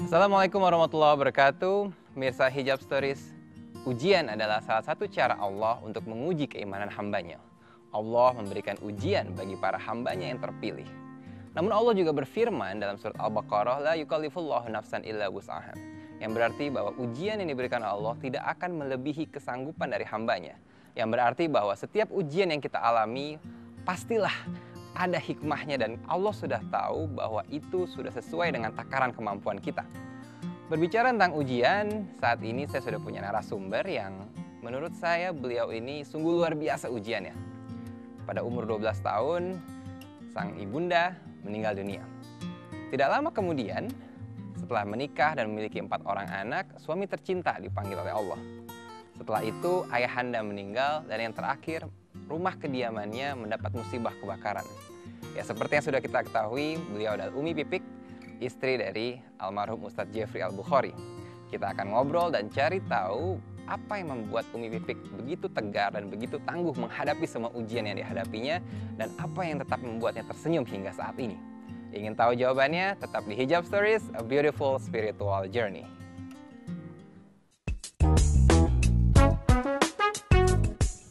Assalamualaikum warahmatullahi wabarakatuh. Mirsa Hijab Stories. Ujian adalah salah satu cara Allah untuk menguji keimanan hambanya. Allah memberikan ujian bagi para hambanya yang terpilih. Namun Allah juga berfirman dalam surat Al-Baqarah, La yukallifullahu nafsan illa wus'aha. Yang berarti bahwa ujian yang diberikan Allah tidak akan melebihi kesanggupan dari hambanya. Yang berarti bahwa setiap ujian yang kita alami, pastilah ada hikmahnya dan Allah sudah tahu bahwa itu sudah sesuai dengan takaran kemampuan kita. Berbicara tentang ujian, saat ini saya sudah punya narasumber yang menurut saya beliau ini sungguh luar biasa ujiannya. Pada umur 12 tahun, sang ibunda meninggal dunia. Tidak lama kemudian, setelah menikah dan memiliki 4 orang anak, suami tercinta dipanggil oleh Allah. Setelah itu, ayahanda meninggal dan yang terakhir, rumah kediamannya mendapat musibah kebakaran. Ya, seperti yang sudah kita ketahui, beliau adalah Umi Pipik, istri dari almarhum Ustadz Jeffrey Al-Bukhari. Kita akan ngobrol dan cari tahu apa yang membuat Umi Pipik begitu tegar dan begitu tangguh menghadapi semua ujian yang dihadapinya dan apa yang tetap membuatnya tersenyum hingga saat ini. Ingin tahu jawabannya? Tetap di Hijab Stories, A Beautiful Spiritual Journey.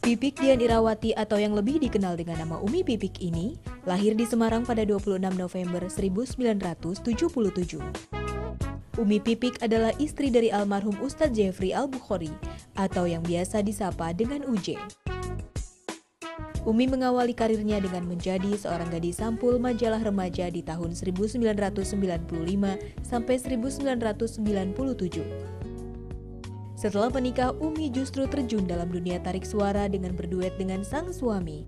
Pipik Dian Irawati atau yang lebih dikenal dengan nama Umi Pipik ini lahir di Semarang pada 26 November 1977. Umi Pipik adalah istri dari almarhum Ustadz Jeffrey Al-Bukhari atau yang biasa disapa dengan Uje. Umi mengawali karirnya dengan menjadi seorang gadis sampul majalah remaja di tahun 1995 sampai 1997. Setelah menikah, Umi justru terjun dalam dunia tarik suara dengan berduet dengan sang suami.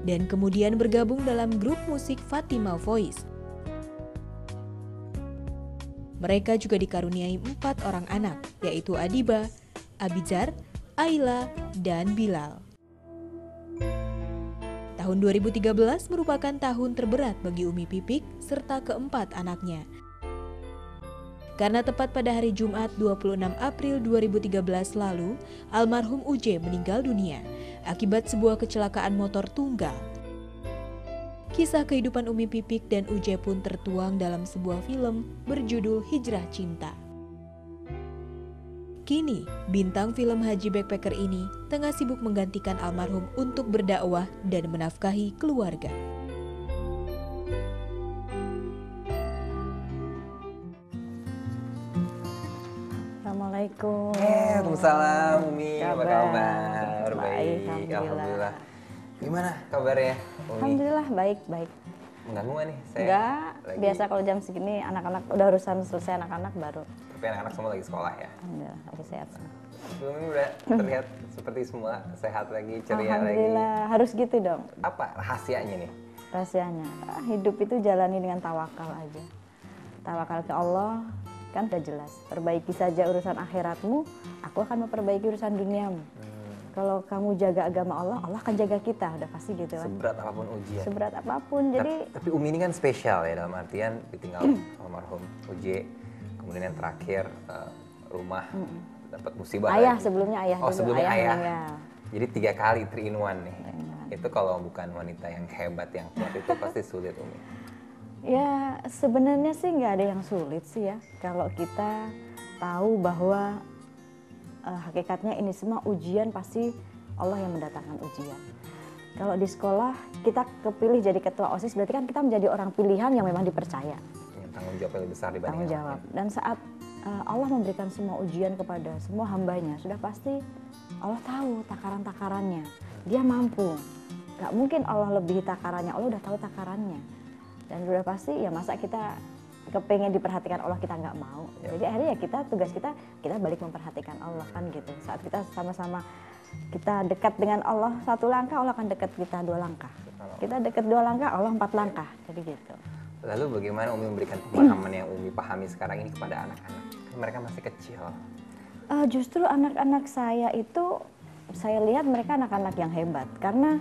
Dan kemudian bergabung dalam grup musik Fatima Voice. Mereka juga dikaruniai 4 orang anak, yaitu Adiba, Abizar, Ayla, dan Bilal. Tahun 2013 merupakan tahun terberat bagi Umi Pipik serta keempat anaknya. Karena tepat pada hari Jumat 26 April 2013 lalu, almarhum Uje meninggal dunia akibat sebuah kecelakaan motor tunggal. Kisah kehidupan Umi Pipik dan Uje pun tertuang dalam sebuah film berjudul Hijrah Cinta. Kini, bintang film Haji Backpacker ini tengah sibuk menggantikan almarhum untuk berdakwah dan menafkahi keluarga. Assalamualaikum. Waalaikumsalam, Umi. Apa kabar? Baik, alhamdulillah. Gimana kabarnya, Umi? Alhamdulillah baik. Mengganggu nggak nih? Enggak, biasa kalau jam segini anak-anak udah urusan selesai anak-anak baru. Tapi anak-anak semua lagi sekolah ya? Alhamdulillah, lagi sehat semua. Sebelumnya udah terlihat seperti semua sehat lagi, ceria lagi. Alhamdulillah, harus gitu dong. Apa rahasianya nih? Rahasianya, hidup itu jalani dengan tawakal aja. Tawakal ke Allah, kan udah jelas. Perbaiki saja urusan akhiratmu, aku akan memperbaiki urusan duniamu. Kalau kamu jaga agama Allah, Allah akan jaga kita, udah pasti gitu kan. Seberat apapun ujian. Seberat apapun, jadi... Tapi Umi ini kan spesial ya, dalam artian ditinggal almarhum Uje, kemudian yang terakhir rumah dapat musibah. Ayah, lagi. sebelumnya ayah Oh, dulu, sebelumnya ayah. meninggal. Jadi 3 kali 3 in 1 nih. 3 in 1. Itu kalau bukan wanita yang hebat, yang kuat itu pasti sulit, Umi. Ya sebenarnya sih nggak ada yang sulit sih ya. Kalau kita tahu bahwa hakikatnya ini semua ujian, pasti Allah yang mendatangkan ujian. Kalau di sekolah kita kepilih jadi ketua OSIS, berarti kan kita menjadi orang pilihan yang memang dipercaya. Yang tanggung jawab lebih besar dibanding Tanggung jawab. Dan saat Allah memberikan semua ujian kepada semua hambanya, sudah pasti Allah tahu takaran-takarannya. Dia mampu. Gak mungkin Allah lebihi takarannya, Allah udah tahu takarannya. Dan sudah pasti ya masa kita kepengen diperhatikan Allah kita nggak mau. Jadi akhirnya ya tugas kita balik memperhatikan Allah kan gitu. Saat kita sama-sama kita dekat dengan Allah 1 langkah, Allah akan dekat kita 2 langkah. Kita dekat 2 langkah, Allah 4 langkah. Jadi gitu. Lalu bagaimana Umi memberikan pemahaman yang Umi pahami sekarang ini kepada anak-anak? Mereka masih kecil. Justru anak-anak saya itu saya lihat mereka anak-anak yang hebat karena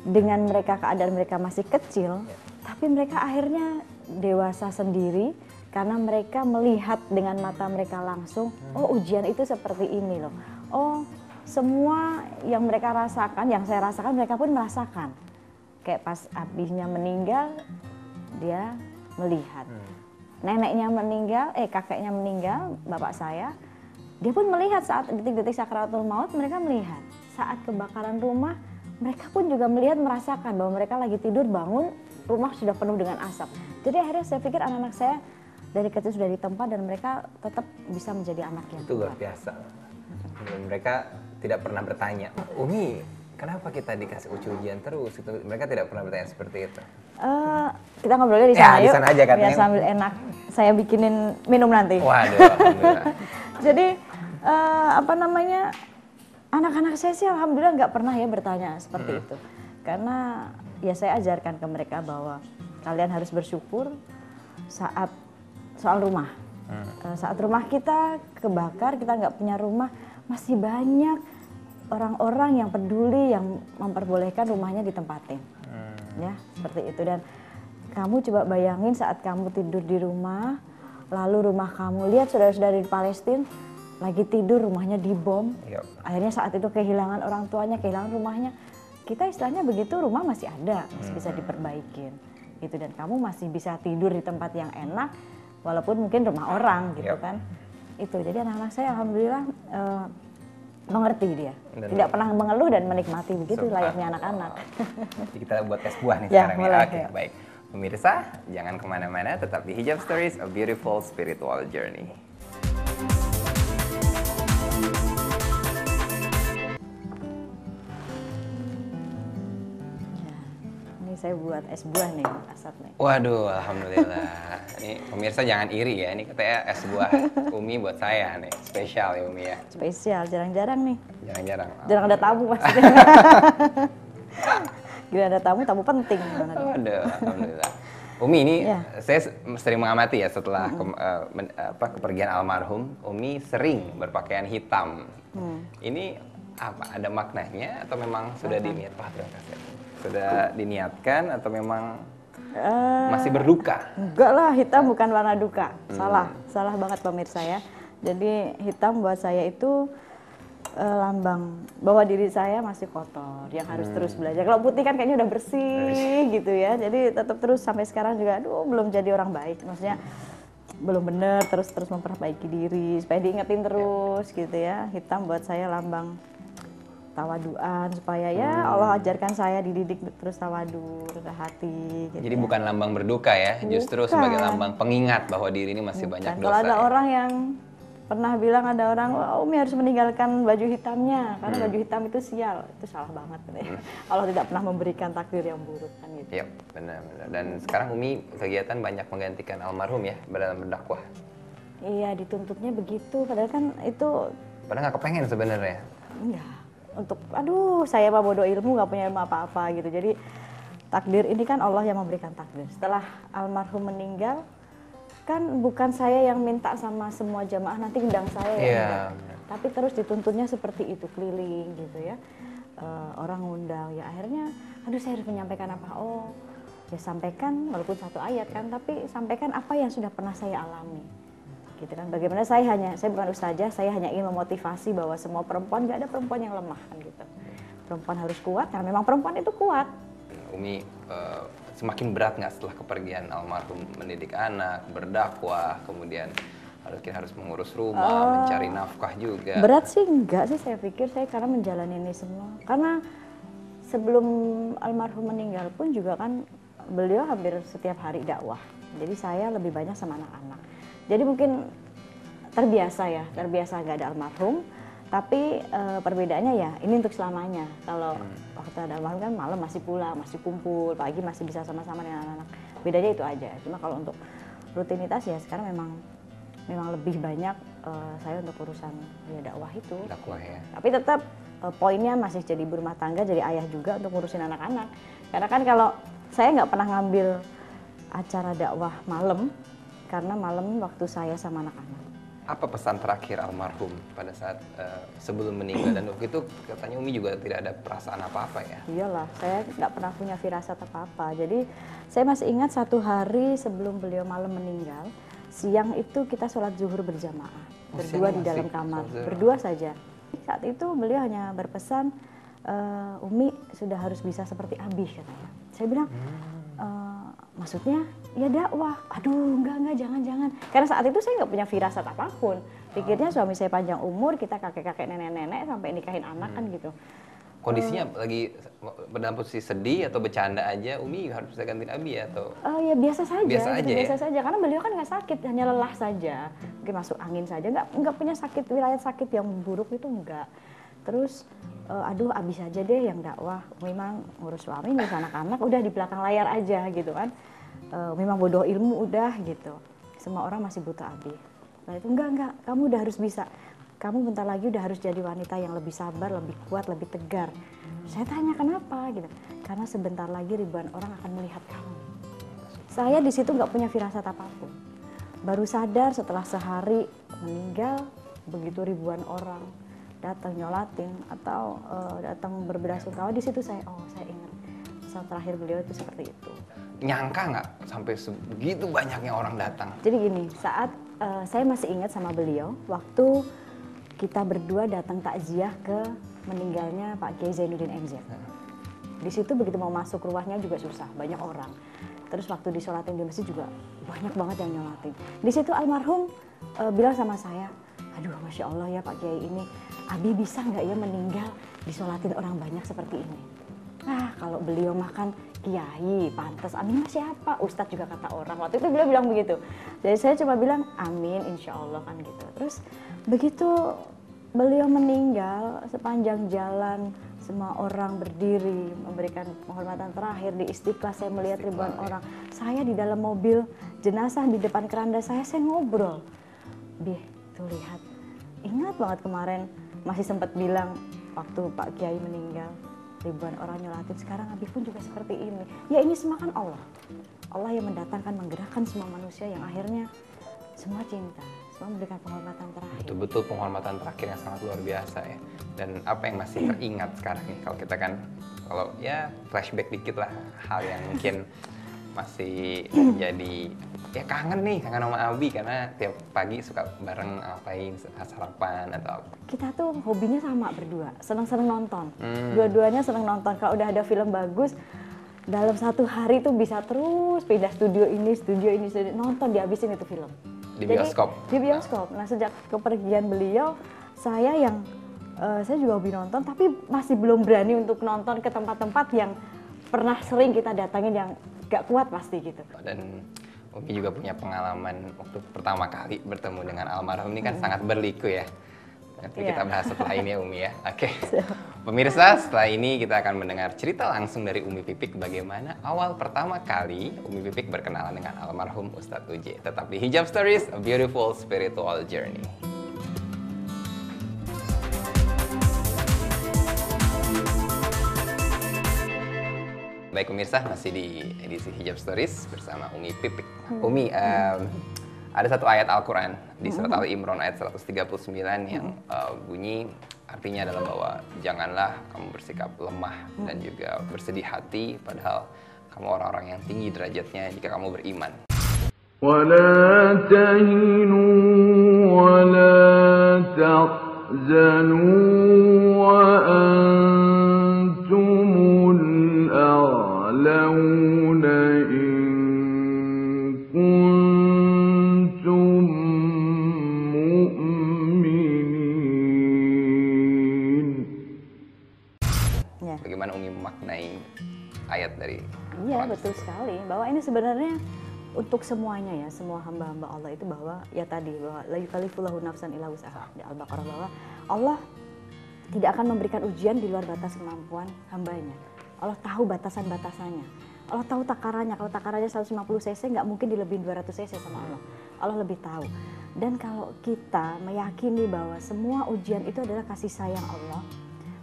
dengan mereka keadaan mereka masih kecil, tapi mereka akhirnya dewasa sendiri karena mereka melihat dengan mata mereka langsung, oh ujian itu seperti ini loh. Oh semua yang mereka rasakan, yang saya rasakan mereka pun merasakan. Kayak pas abisnya meninggal, dia melihat. neneknya meninggal, kakeknya meninggal, bapak saya, dia pun melihat saat detik-detik sakaratul maut, mereka melihat. Saat kebakaran rumah, mereka pun juga melihat, merasakan bahwa mereka lagi tidur, bangun, rumah sudah penuh dengan asap. Jadi akhirnya saya pikir anak-anak saya dari kecil sudah ditempa dan mereka tetap bisa menjadi anak yang Itu luar biasa. Dan mereka tidak pernah bertanya, Umi, kenapa kita dikasih ujian terus? Mereka tidak pernah bertanya seperti itu. Kita ngobrolnya di sana, di sana aja katanya. Biar sambil enak. Saya bikinin minum nanti. Waduh, alhamdulillah. Jadi anak-anak saya sih alhamdulillah nggak pernah ya bertanya seperti itu. Karena ya saya ajarkan ke mereka bahwa kalian harus bersyukur saat soal rumah. Saat rumah kita kebakar, kita nggak punya rumah, masih banyak orang-orang yang peduli, yang memperbolehkan rumahnya ditempatin. Ya, seperti itu. Dan kamu coba bayangin saat kamu tidur di rumah, lalu rumah kamu, lihat saudara-saudara di Palestina lagi tidur, rumahnya dibom. Akhirnya saat itu kehilangan orang tuanya, kehilangan rumahnya. Kita istilahnya begitu, rumah masih ada, masih bisa diperbaikin. Gitu. Dan kamu masih bisa tidur di tempat yang enak, walaupun mungkin rumah orang gitu kan. Itu. Jadi anak-anak saya alhamdulillah mengerti dia. Tidak pernah mengeluh dan menikmati, begitu layaknya anak-anak. Jadi kita buat es buah nih Ya, sekarang boleh, ya. Oke, ya. baik. Pemirsa, jangan kemana-mana, tetap di Hijab Stories, a beautiful spiritual journey. Ini saya buat es buah nih, Asad nih. Waduh, alhamdulillah. Ini pemirsa jangan iri ya, ini katanya es buah Umi buat saya nih, spesial ya Umi ya. Spesial, jarang-jarang nih. Jarang-jarang. Jarang ada tamu maksudnya. Gila ada tamu, tamu penting. Waduh, alhamdulillah. Umi ini Ya. saya sering mengamati ya setelah kepergian almarhum, Umi sering berpakaian hitam. Ini apa? Ada maknanya atau memang sudah sudah diniatkan atau memang masih berduka? Enggak lah, hitam bukan warna duka. Salah banget pemirsa ya. Jadi hitam buat saya itu lambang bahwa diri saya masih kotor, yang harus terus belajar. Kalau putih kan kayaknya udah bersih gitu ya. Jadi tetap terus sampai sekarang juga, aduh belum jadi orang baik. Maksudnya belum bener, terus memperbaiki diri supaya diingetin terus gitu ya. Hitam buat saya lambang tawaduan, supaya ya Allah ajarkan saya dididik terus tawadu, rendah hati gitu. Jadi ya. bukan lambang berduka ya, justru Bukan. sebagai lambang pengingat bahwa diri ini masih banyak dosa. Kalau ada ya. orang yang pernah bilang, ada orang, "Wah, Umi harus meninggalkan baju hitamnya karena baju hitam itu sial." Itu salah banget. Allah tidak pernah memberikan takdir yang buruk kan gitu. Iya, benar-benar. Dan sekarang Umi kegiatan banyak menggantikan almarhum ya dalam berdakwah. Iya, dituntutnya begitu. Padahal kan itu Padahal nggak kepengen sebenarnya. enggak. Untuk, aduh saya mah bodoh ilmu, nggak punya ilmu apa-apa gitu. Jadi takdir ini kan Allah yang memberikan takdir. Setelah almarhum meninggal, kan bukan saya yang minta sama semua jamaah nanti undang saya ya. Iya. Tapi terus dituntutnya seperti itu, keliling gitu ya. Orang undang, ya akhirnya, aduh saya harus menyampaikan apa? Oh, ya sampaikan walaupun satu ayat kan, tapi sampaikan apa yang sudah pernah saya alami. Gitu kan. Bagaimana saya bukan ustazah, saya hanya ingin memotivasi bahwa semua perempuan, nggak ada perempuan yang lemah kan gitu. Perempuan harus kuat, karena memang perempuan itu kuat. Umi semakin berat nggak setelah kepergian almarhum mendidik anak, berdakwah, kemudian harus mengurus rumah, mencari nafkah juga. Berat sih enggak sih, saya pikir saya karena menjalani ini semua. Karena sebelum almarhum meninggal pun juga kan beliau hampir setiap hari dakwah. Jadi saya lebih banyak sama anak-anak. Jadi mungkin terbiasa nggak ada almarhum. Tapi perbedaannya ya ini untuk selamanya. Kalau waktu ada almarhum kan malam masih pulang, masih kumpul, pagi masih bisa sama-sama dengan anak-anak. Bedanya itu aja. Cuma kalau untuk rutinitas ya sekarang memang lebih banyak saya untuk urusan ya dakwah itu. Dakwah ya. Tapi tetap poinnya masih jadi ibu rumah tangga, jadi ayah juga untuk ngurusin anak-anak. Karena kan kalau saya nggak pernah ngambil acara dakwah malam, karena malam waktu saya sama anak-anak. Apa pesan terakhir almarhum pada saat sebelum meninggal, dan waktu itu katanya Umi juga tidak ada perasaan apa-apa ya? Iyalah, saya nggak pernah punya firasat apa-apa. Jadi saya masih ingat satu hari sebelum beliau malam meninggal, siang itu kita sholat zuhur berjamaah, berdua di dalam kamar, berdua saja. Saat itu beliau hanya berpesan, Umi sudah harus bisa seperti Abi katanya. Saya bilang, maksudnya ya dakwah. Aduh, enggak, jangan. Karena saat itu saya nggak punya firasat apapun. Pikirnya suami saya panjang umur, kita kakek-kakek, nenek-nenek sampai nikahin anak kan gitu. Kondisinya lagi dalam posisi sedih atau bercanda aja, Umi harus bisa gantiin Abi atau? Ya biasa saja. Biasa saja. Karena beliau kan nggak sakit, hanya lelah saja, mungkin masuk angin saja, nggak punya sakit, wilayah sakit yang buruk itu enggak. Terus, aduh Abi saja deh yang dakwah. Memang ngurus suami, ngurus anak-anak, udah di belakang layar aja gitu kan. Memang bodoh ilmu udah gitu. Semua orang masih butuh Abi. Nah itu enggak, kamu udah harus bisa. Kamu bentar lagi udah harus jadi wanita yang lebih sabar, lebih kuat, lebih tegar. Saya tanya kenapa gitu. Karena sebentar lagi ribuan orang akan melihat kamu. Saya di situ nggak punya firasat apapun. Baru sadar setelah sehari meninggal, begitu ribuan orang datang nyolatin atau datang berbelasungkawa, di situ saya ingat saat terakhir beliau itu seperti itu. Nyangka nggak sampai sebegitu banyaknya orang datang? Jadi gini, saat saya masih ingat sama beliau waktu kita berdua datang takziah ke meninggalnya Pak Kiai Zainuddin MZ. Di situ begitu mau masuk rumahnya juga susah, banyak orang. Terus waktu disolatin di masjid juga banyak banget yang nyolatin. Di situ almarhum bilang sama saya, aduh Masya Allah ya Pak Kiai ini, Abi bisa nggak ya meninggal disolatin orang banyak seperti ini? Nah kalau beliau makan Kiai, pantas, amin siapa? Ustadz juga kata orang, waktu itu beliau bilang begitu. Jadi saya cuma bilang amin insya Allah kan gitu. Terus begitu beliau meninggal, sepanjang jalan semua orang berdiri memberikan penghormatan terakhir di Istiqlal. Saya melihat ribuan orang. Saya di dalam mobil jenazah di depan keranda saya ngobrol. Tuh lihat, ingat banget kemarin masih sempat bilang waktu Pak Kiai meninggal, ribuan orang nyolatin, sekarang Abi pun juga seperti ini. Ya ini semua kan Allah. Allah yang mendatangkan, menggerakkan semua manusia yang akhirnya semua cinta. Memberikan penghormatan terakhir. Betul-betul penghormatan terakhir yang sangat luar biasa ya. Dan apa yang masih teringat sekarang nih, kalau kita kan, kalau ya flashback dikit lah, hal yang mungkin masih jadi, ya kangen sama Abi karena tiap pagi suka bareng ngapain, sarapan atau apa. Kita tuh hobinya sama berdua, seneng-seneng nonton. Dua-duanya seneng nonton, kalau udah ada film bagus, dalam satu hari tuh bisa terus pindah studio ini, nonton, dihabisin itu film. Di bioskop? Jadi, di bioskop. Nah sejak kepergian beliau, saya juga hobi nonton, tapi masih belum berani untuk nonton ke tempat-tempat yang pernah sering kita datangin yang gak kuat pasti gitu. Dan Umi juga punya pengalaman waktu pertama kali bertemu dengan almarhum ini kan sangat berliku ya. Nanti kita bahas setelah ini ya Umi ya. Oke. Pemirsa, setelah ini kita akan mendengar cerita langsung dari Umi Pipik bagaimana awal pertama kali Umi Pipik berkenalan dengan almarhum Ustadz Uji. Tetap di Hijab Stories, a beautiful spiritual journey. Baik pemirsa, masih di edisi Hijab Stories bersama Umi Pipik. Umi, ada satu ayat Al-Quran di surat Al-Imran ayat 139 yang bunyi artinya adalah bahwa janganlah kamu bersikap lemah dan juga bersedih hati padahal kamu orang-orang yang tinggi derajatnya jika kamu beriman. وَلَا تَهِنُوا وَلَا تَحْزَنُوا وَأَنْتُمُ الْأَعْلَوْنَ إِن كُنتُم مُّؤْمِنِينَ. Bagaimana Umi memaknai ayat dari Iya betul sekali, bahwa ini sebenarnya untuk semuanya ya, semua hamba-hamba Allah itu bahwa ya tadi bahwa la yukallifullahu nafsan illa wus'aha di Al-Baqarah, bahwa Allah tidak akan memberikan ujian di luar batas kemampuan hambanya. Allah tahu batasan-batasannya. Allah tahu takarannya. Kalau takarannya 150 cc nggak mungkin dilebihin 200 cc sama Allah. Allah lebih tahu. Dan kalau kita meyakini bahwa semua ujian itu adalah kasih sayang Allah,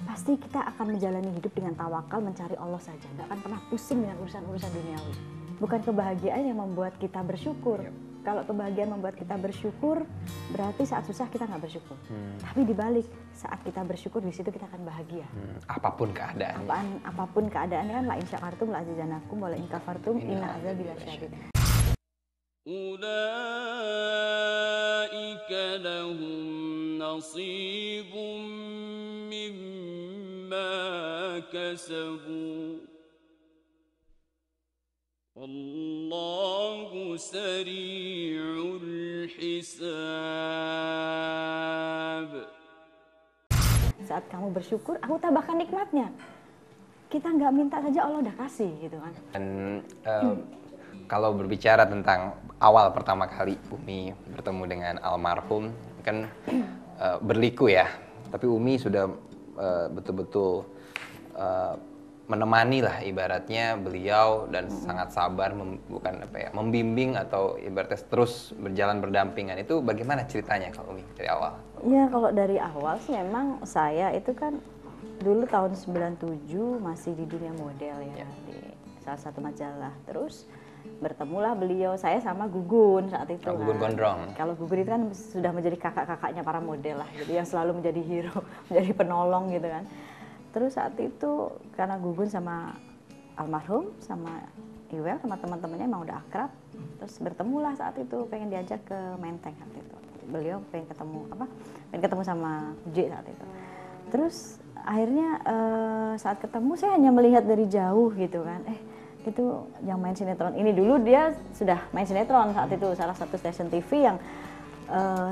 pasti kita akan menjalani hidup dengan tawakal, mencari Allah saja. Nggak akan pernah pusing dengan urusan-urusan duniawi. Bukan kebahagiaan yang membuat kita bersyukur. Kalau kebahagiaan membuat kita bersyukur, berarti saat susah kita nggak bersyukur. Tapi dibalik, saat kita bersyukur di situ kita akan bahagia. Apapun keadaan. Apapun keadaannya kan la in syakartum la azizanakum wa la in kafartum inna azabi lasyadid. Ulaika lahum nasibum mimma kasabu والله سريع الحساب. Saat kamu bersyukur, aku tambahkan nikmatnya. Kita nggak minta saja Allah udah kasih gitu kan. Dan kalau berbicara tentang awal pertama kali Umi bertemu dengan almarhum, kan berliku ya. Tapi Umi sudah betul-betul menemani lah ibaratnya beliau dan sangat sabar, membimbing atau ibaratnya terus berjalan berdampingan. Itu bagaimana ceritanya kalau Umi dari awal? Ya kalau dari awal sih memang saya itu kan dulu tahun 97 masih di dunia model ya, di salah satu majalah. Terus bertemulah beliau, saya sama Gugun saat itu. Gugun Gondrong. Kalau Gugun itu kan sudah menjadi kakak-kakaknya para model lah gitu, yang selalu menjadi hero, menjadi penolong gitu kan. Terus saat itu karena Gugun sama almarhum sama Iwel sama teman-temannya emang udah akrab, terus bertemulah saat itu, pengen diajak ke Menteng saat itu. Beliau pengen ketemu sama Uji saat itu. Terus akhirnya saat ketemu saya hanya melihat dari jauh gitu kan, itu yang main sinetron ini, dulu dia sudah main sinetron saat itu, salah satu stasiun TV yang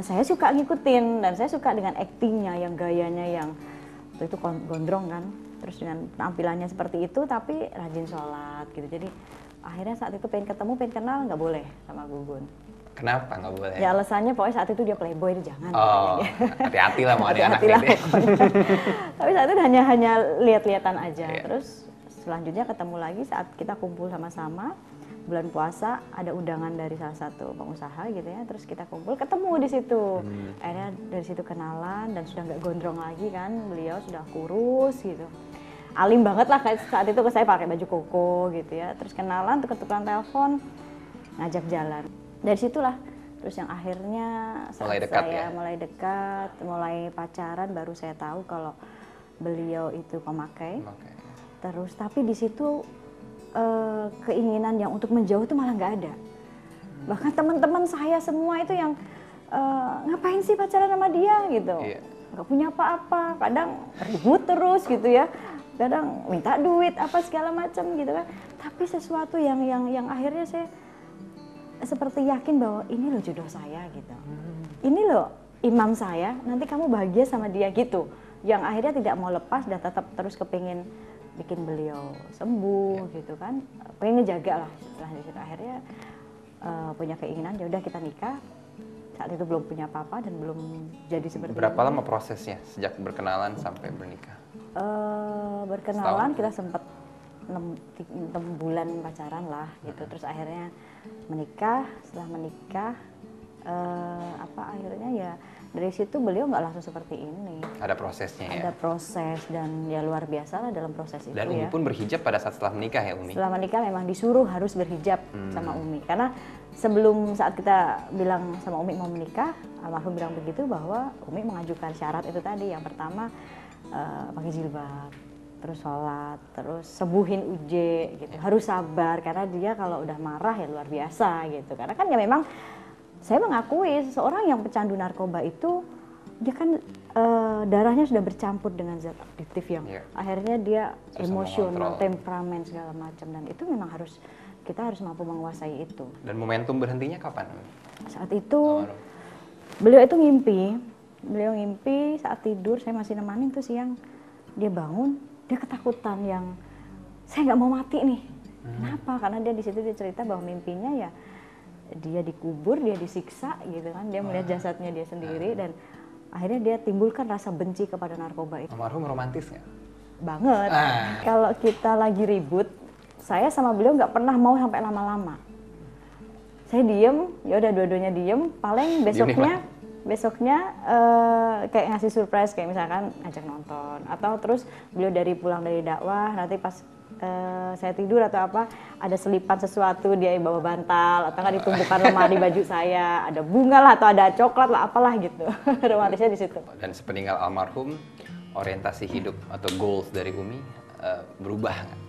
saya suka ngikutin dan saya suka dengan aktingnya, yang gayanya yang itu gondrong kan, terus dengan penampilannya seperti itu tapi rajin sholat gitu. Jadi akhirnya saat itu pengen ketemu, pengen kenal, nggak boleh sama Gugun. Kenapa nggak boleh? Ya alasannya pokoknya saat itu dia playboy, jangan. Oh, hati-hati lah mau ada anak Hati-hati lah ini. pokoknya. Tapi saat itu hanya lihat-lihatan aja. Iya. Terus selanjutnya ketemu lagi saat kita kumpul sama-sama bulan puasa, ada undangan dari salah satu pengusaha gitu ya, terus kita kumpul ketemu di situ. Akhirnya dari situ kenalan dan sudah nggak gondrong lagi kan, beliau sudah kurus gitu, alim banget lah saat itu. Saya pakai baju koko gitu ya, terus kenalan, tuker-tukeran telepon, ngajak jalan. Dari situlah terus yang akhirnya Mulai dekat saya ya? mulai dekat, mulai pacaran, baru saya tahu kalau beliau itu pemakai. Oke. Terus tapi di situ keinginan yang untuk menjauh itu malah nggak ada. Bahkan teman-teman saya semua itu yang ngapain sih pacaran sama dia gitu, Iya. nggak punya apa-apa, kadang ribut terus gitu ya, kadang minta duit apa segala macam gitu kan. Tapi sesuatu yang akhirnya saya seperti yakin bahwa ini loh jodoh saya gitu, ini loh imam saya, nanti kamu bahagia sama dia gitu. Yang akhirnya tidak mau lepas dan tetap terus kepingin bikin beliau sembuh gitu kan, pengen ngejaga lah. Setelah di situ akhirnya punya keinginan, ya udah kita nikah. Saat itu belum punya apa-apa dan belum jadi seperti Berapa ini. lama prosesnya sejak berkenalan sampai bernikah? Berkenalan Setahun? kita sempat 6 bulan pacaran lah gitu. Terus akhirnya menikah. Setelah menikah akhirnya ya dari situ beliau nggak langsung seperti ini. Ada prosesnya ya? Ada proses dan ya luar biasa lah dalam proses itu. Dan Umi ya. pun berhijab pada saat setelah menikah ya Umi? Setelah menikah memang disuruh harus berhijab sama Umi. Karena sebelum saat kita bilang sama Umi mau menikah, almarhum bilang begitu bahwa Umi mengajukan syarat itu tadi. Yang pertama pakai jilbab, terus sholat, terus sembuhin Uje gitu. Harus sabar karena dia kalau udah marah ya luar biasa gitu. Karena kan ya memang saya mengakui seseorang yang pecandu narkoba itu dia kan darahnya sudah bercampur dengan zat adiktif yang akhirnya dia susah emosional, mengontrol. temperamen segala macam, dan itu memang kita harus mampu menguasai itu. Dan momentum berhentinya kapan? Saat itu beliau itu ngimpi saat tidur, saya masih nemanin tuh siang, dia bangun, dia ketakutan yang saya nggak mau mati nih. Kenapa? Karena dia di situ dia cerita bahwa mimpinya ya dia dikubur, dia disiksa gitu kan, dia melihat jasadnya dia sendiri dan akhirnya dia timbulkan rasa benci kepada narkoba itu. Almarhum romantis nggak? Banget. Kalau kita lagi ribut, saya sama beliau nggak pernah mau sampai lama-lama. Saya diem, ya udah dua-duanya diem. Paling besoknya kayak ngasih surprise, kayak misalkan ngajak nonton atau terus beliau pulang dari dakwah, nanti pas saya tidur atau apa, ada selipan sesuatu, dia bawa bantal atau nggak ditumpukan lemari baju saya, ada bunga lah atau ada coklat lah, apalah gitu. Romantisnya di situ. Dan sepeninggal almarhum, orientasi hidup atau goals dari Umi berubah nggak?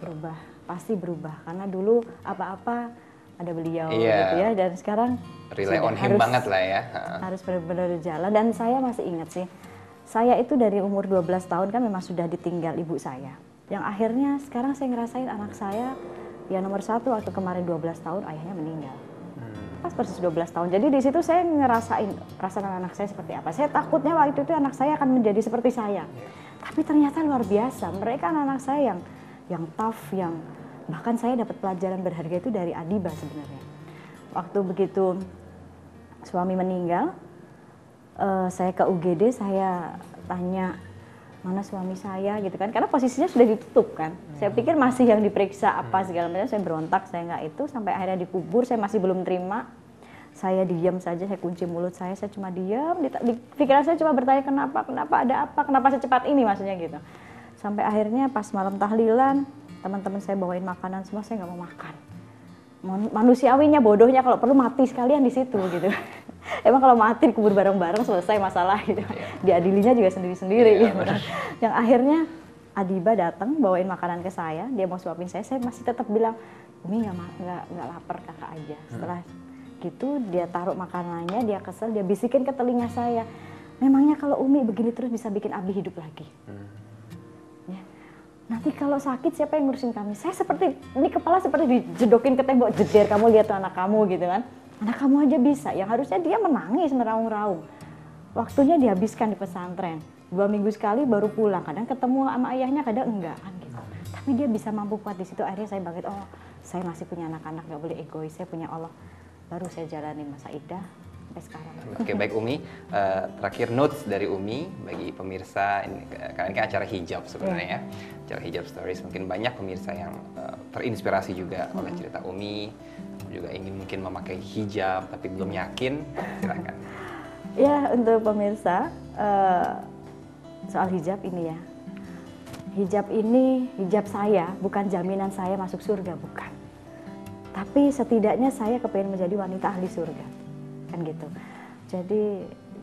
Berubah, pasti berubah, karena dulu apa-apa ada beliau Iya. gitu ya, dan sekarang Rely on him banget lah ya. harus benar-benar jalan. Dan saya masih ingat sih, saya itu dari umur 12 tahun kan memang sudah ditinggal ibu saya, yang akhirnya sekarang saya ngerasain anak saya Ya nomor satu, waktu kemarin 12 tahun ayahnya meninggal. Pas persis 12 tahun. Jadi di situ saya ngerasain perasaan anak saya seperti apa. Saya takutnya waktu itu anak saya akan menjadi seperti saya. Tapi ternyata luar biasa. Mereka anak-anak saya yang tough, yang bahkan saya dapat pelajaran berharga itu dari Adiba sebenarnya. Waktu begitu suami meninggal, saya ke UGD, saya tanya mana suami saya gitu kan, karena posisinya sudah ditutup kan. Saya pikir masih yang diperiksa apa segala macam, saya berontak, saya nggak itu, sampai akhirnya dikubur, saya masih belum terima. Saya diam saja, saya kunci mulut saya cuma diam, di pikiran saya cuma bertanya kenapa ada apa, kenapa secepat ini maksudnya gitu. Sampai akhirnya pas malam tahlilan, teman-teman saya bawain makanan semua, saya nggak mau makan. Manusiawinya, bodohnya kalau perlu mati sekalian di situ gitu. Emang kalau mati dikubur bareng-bareng selesai masalah gitu. Diadilinya juga sendiri-sendiri gitu. Yang akhirnya Adiba datang bawain makanan ke saya, dia mau suapin saya masih tetap bilang, Umi nggak lapar, kakak aja. Setelah gitu dia taruh makanannya, dia kesel, dia bisikin ke telinga saya, memangnya kalau Umi begini terus bisa bikin Abi hidup lagi? Ya. Nanti kalau sakit siapa yang ngurusin kami? Saya seperti, ini kepala seperti dijedokin ke tembok, jeder, kamu lihat tuh anak kamu gitu kan. Anak kamu aja bisa, yang harusnya dia menangis, meraung-raung. Waktunya dihabiskan di pesantren. 2 minggu sekali baru pulang, kadang ketemu sama ayahnya, kadang enggak kan gitu. Tapi dia bisa mampu kuat di situ. Akhirnya saya bangkit, oh saya masih punya anak-anak, gak boleh egois, saya punya Allah. Baru saya jalani masa idah sampai sekarang. Oke, baik Umi, terakhir notes dari Umi bagi pemirsa, ini kan acara hijab sebenarnya ya. Acara hijab stories, mungkin banyak pemirsa yang terinspirasi juga oleh cerita Umi, juga ingin mungkin memakai hijab tapi belum yakin, silakan. Ya, untuk pemirsa, soal hijab ini ya. Hijab ini, hijab saya bukan jaminan saya masuk surga, bukan. Tapi setidaknya saya kepengen menjadi wanita ahli surga, kan gitu.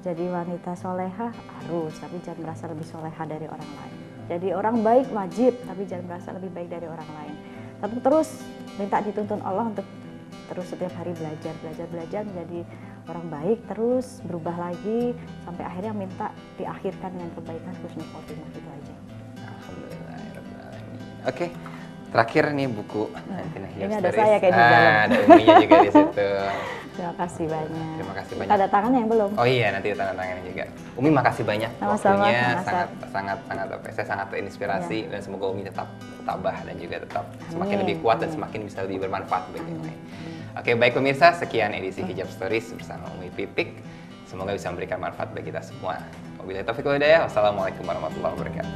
Jadi wanita soleha harus, tapi jangan merasa lebih soleha dari orang lain. Jadi orang baik wajib, tapi jangan merasa lebih baik dari orang lain. Tapi terus minta dituntun Allah untuk terus setiap hari belajar menjadi orang baik, terus berubah lagi sampai akhirnya minta diakhirkan dengan kebaikan, husnul khotimah, itu aja. Alhamdulillahirrahmanirrahim. Oke, terakhir nih buku ini ada saya kayak di dalam. Ada Uminya juga di situ. Terima kasih banyak. Terima kasih banyak. Tanda tangannya yang belum. Oh iya, nanti tanda tangannya juga. Umi makasih banyak Sama-sama, waktunya, sama-sama. sangat saya sangat terinspirasi dan semoga Umi tetap tabah dan juga tetap semakin Amin. lebih kuat dan semakin bisa lebih bermanfaat bagi yang lain. Oke, baik pemirsa, sekian edisi Hijab Stories bersama Umi Pipik. Semoga bisa memberikan manfaat bagi kita semua. Wabillahi taufiq wal hidayah. Wassalamualaikum warahmatullahi wabarakatuh.